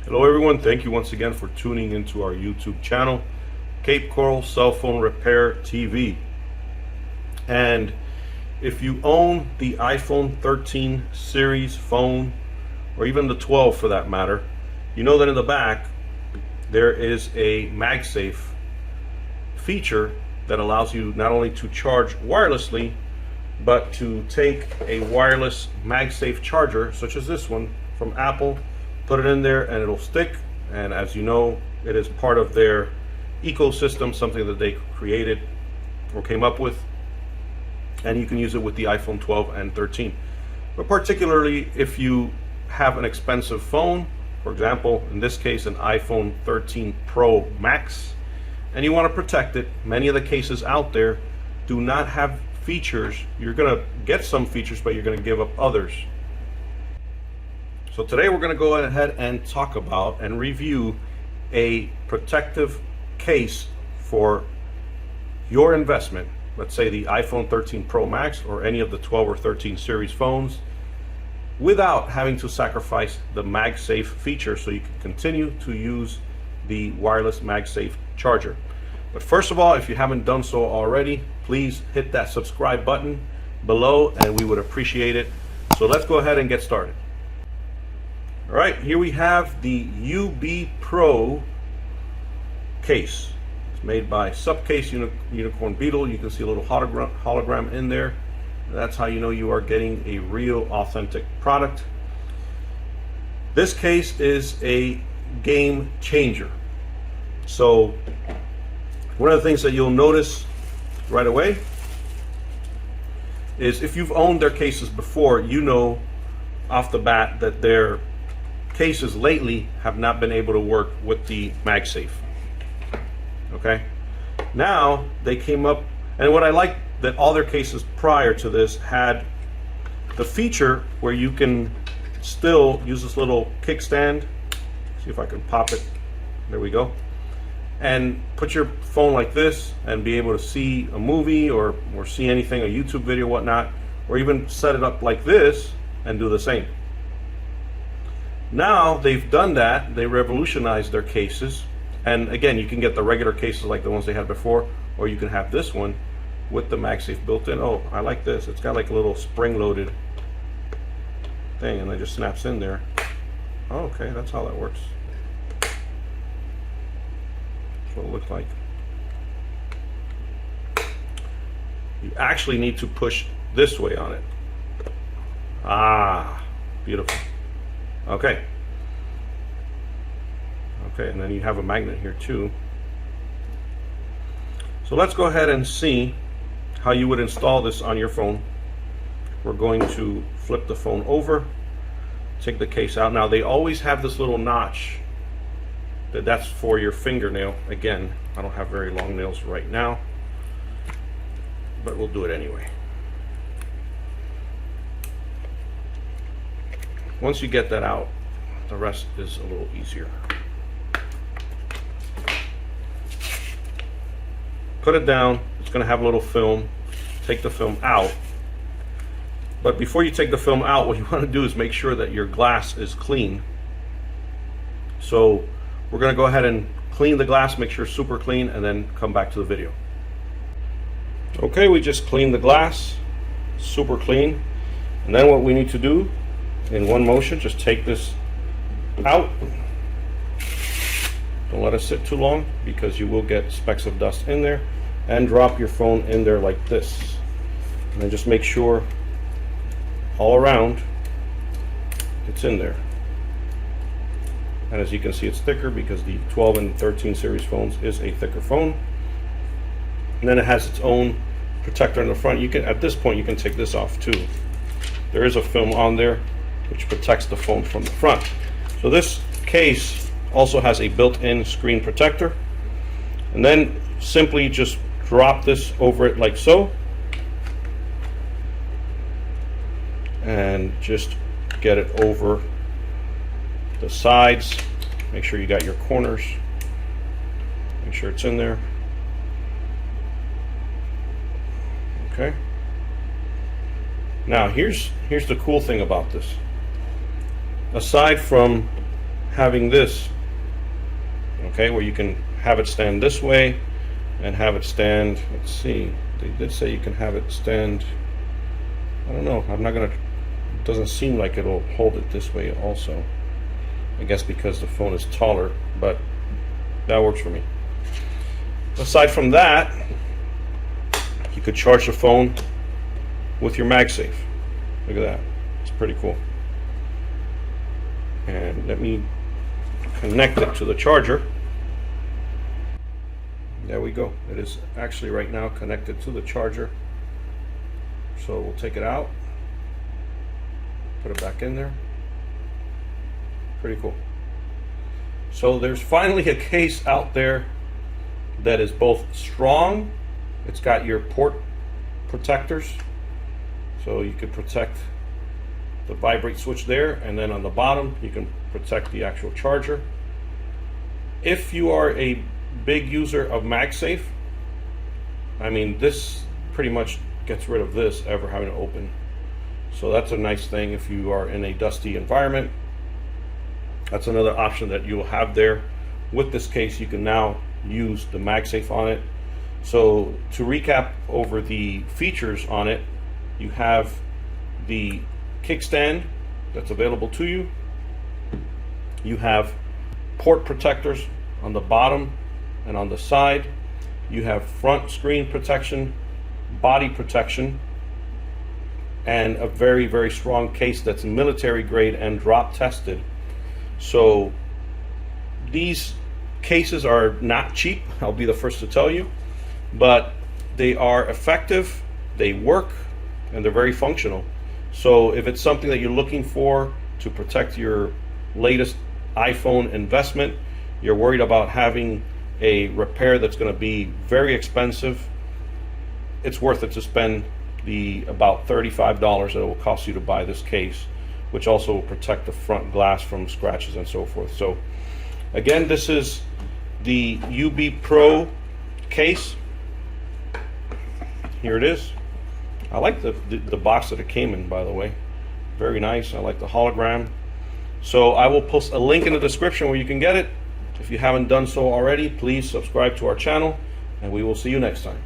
Hello everyone, thank you once again for tuning into our YouTube channel, Cape Coral Cell Phone Repair TV. And if you own the iPhone 13 series phone, or even the 12 for that matter, you know that in the back there is a MagSafe feature that allows you not only to charge wirelessly, but to take a wireless MagSafe charger, such as this one from Apple, put it in there and it'll stick. And as you know, it is part of their ecosystem, something that they created or came up with, and you can use it with the iPhone 12 and 13. But particularly if you have an expensive phone, for example, in this case, an iPhone 13 Pro Max, and you want to protect it, many of the cases out there do not have features. You're going to get some features, but you're going to give up others. So today we're going to go ahead and talk about and review a protective case for your investment. Let's say the iPhone 13 Pro Max or any of the 12 or 13 series phones, without having to sacrifice the MagSafe feature, so you can continue to use the wireless MagSafe charger. But first of all, if you haven't done so already, please hit that subscribe button below and we would appreciate it. So let's go ahead and get started. All right, here we have the UB Pro case. It's made by Supcase Unicorn Beetle. You can see a little hologram in there. That's how you know you are getting a real, authentic product. This case is a game changer. So one of the things that you'll notice right away is if you've owned their cases before, you know off the bat that their cases lately have not been able to work with the MagSafe. Okay, now they came up, and what I like that all their cases prior to this had the feature where you can still use this little kickstand. See if I can pop it. There we go. And put your phone like this and be able to see a movie or see anything, a YouTube video, whatnot, or even set it up like this and do the same. Now they've done that, they revolutionized their cases, and again, you can get the regular cases like the ones they had before, or you can have this one with the MagSafe built in. Oh, I like this. It's got like a little spring-loaded thing, and it just snaps in there. Oh, okay, that's how that works. That's what it looks like. You actually need to push this way on it. Ah, beautiful. Okay, and then you have a magnet here too. So let's go ahead and see how you would install this on your phone. We're going to flip the phone over, take the case out. Now they always have this little notch that's for your fingernail. Again, I don't have very long nails right now, but we'll do it anyway. Once you get that out, the rest is a little easier. Put it down. It's going to have a little film. Take the film out. But before you take the film out, what you want to do is make sure that your glass is clean. So we're going to go ahead and clean the glass, make sure it's super clean, and then come back to the video. Okay, we just cleaned the glass, super clean. And then what we need to do, in one motion, just take this out. Don't let it sit too long because you will get specks of dust in there, and drop your phone in there like this. And then just make sure all around it's in there. And as you can see, it's thicker because the 12 and 13 series phones is a thicker phone. And then it has its own protector in the front. You can, at this point, you can take this off too. There is a film on there which protects the phone from the front. So this case also has a built-in screen protector, and then simply just drop this over it like so, and just get it over the sides. Make sure you got your corners, make sure it's in there. Okay, now here's the cool thing about this. Aside from having this, okay, where you can have it stand this way and have it stand, let's see, they did say you can have it stand, I don't know, I'm not gonna, it doesn't seem like it'll hold it this way also. I guess because the phone is taller, but that works for me. Aside from that, you could charge the phone with your MagSafe. Look at that, it's pretty cool. And let me connect it to the charger. There we go. It is actually right now connected to the charger. So we'll take it out, put it back in there. Pretty cool. So there's finally a case out there that is both strong. It's got your port protectors, so you could protect the vibrate switch there, and then on the bottom you can protect the actual charger. If you are a big user of MagSafe, I mean, this pretty much gets rid of this ever having to open. So that's a nice thing if you are in a dusty environment. That's another option that you'll have there. With this case, you can now use the MagSafe on it. So to recap over the features on it, you have the kickstand that's available to you. You have port protectors on the bottom and on the side. You have front screen protection, body protection, and a very, very strong case that's military grade and drop tested. So these cases are not cheap, I'll be the first to tell you, but they are effective, they work, and they're very functional. So if it's something that you're looking for to protect your latest iPhone investment, you're worried about having a repair that's going to be very expensive, it's worth it to spend the about $35 that it will cost you to buy this case, which also will protect the front glass from scratches and so forth. So again, this is the UB Pro case. Here it is. I like the box that it came in, by the way. Very nice. I like the hologram. So I will post a link in the description where you can get it. If you haven't done so already, please subscribe to our channel, and we will see you next time.